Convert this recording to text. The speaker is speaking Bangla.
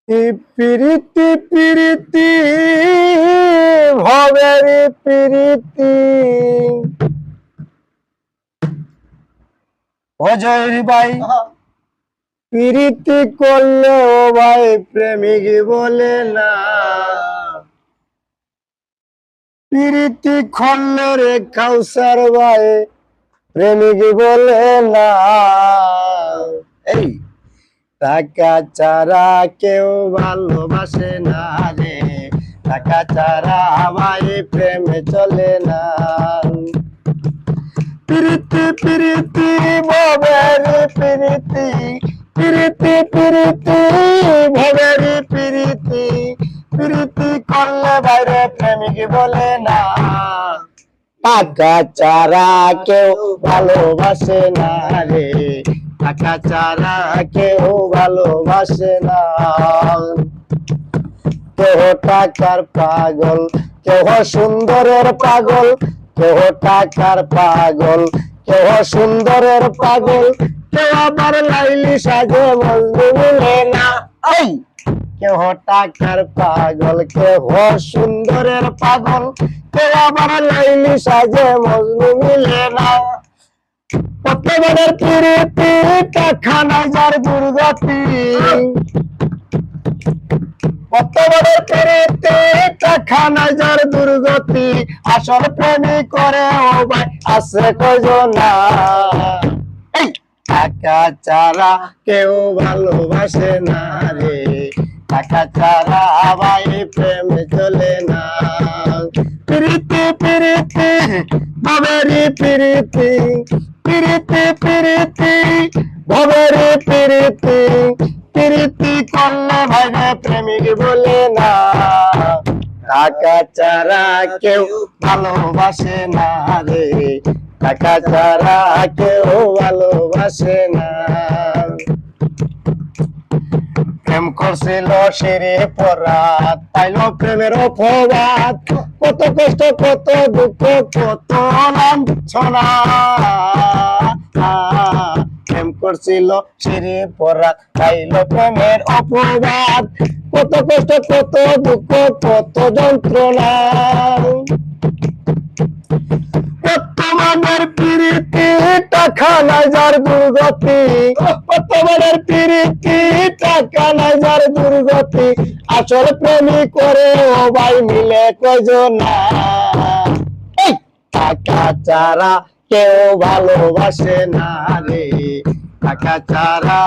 প্রীতি প্রীতি ভবের প্রীতি অজয় ভাই প্রীতি করলে ও ভাই প্রেমিক বলে না প্রীতি করলে রে কাউসার ভাই প্রেমিক বলে না এই টাকা ছাড়া কেউ ভালোবাসে না রে টাকা ছাড়া ভাই প্রেম চলে না প্রীতি প্রীতি ভবের প্রীতি প্রীতি প্রীতি ভবের প্রীতি প্রীতি করলে বাইরে প্রেমিক বলে না টাকা ছাড়া কেউ ভালোবাসে না রে টাকা ছাড়া কেউ ভালোবাসে না কেহ টাকার পাগল কেহ সুন্দরের পাগল কেহ টাকার পাগল কেহ সুন্দরের পাগল কেউ আবার লাইলি সাজে মজনু মিলে না এই কেহ টাকার পাগল কেহ সুন্দরের পাগল কেউ আবার লাইলি সাজে মজনু মিলে না পদ্মবনের প্রীতি টাকা নাই যার দুর্গতি পদ্মবনের প্রীতি টাকা নাই যার দুর্গতি আসল প্রেমিক করে ও ভাই আছে কয়জনা টাকা ছাড়া কেউ ভালোবাসে না রে টাকা ছাড়া ভাই প্রেম চলে না প্রীতি প্রীতি ভবেরি প্রীতি প্রীতি প্রীতি ভবেরি প্রীতি প্রীতি করলে ভাই প্রেমিক বলে না টাকা ছাড়া কেউ ভালোবাসে না রে টাকা ছাড়া কেউ ভালোবাসে না প্রেম করছিল সেরে পরাত পাইল প্রেমের অপবাদ কত কষ্ট কত দুঃখ কত লাঞ্ছনা প্রেম করছিল সেরে পরাত পাইল প্রেমের অপবাদ কত কষ্ট কত দুঃখ কত যন্ত্রণা বর্তমানের প্রীতি টাকা নাই যার দুর্গতি বর্তমানের প্রীতি টাকা নাই যার দুর্গতি আসল প্রেমিক করে ও ভাই মিলে কয়জনা টাকা ছাড়া কেউ ভালোবাসে না রে টাকা ছাড়া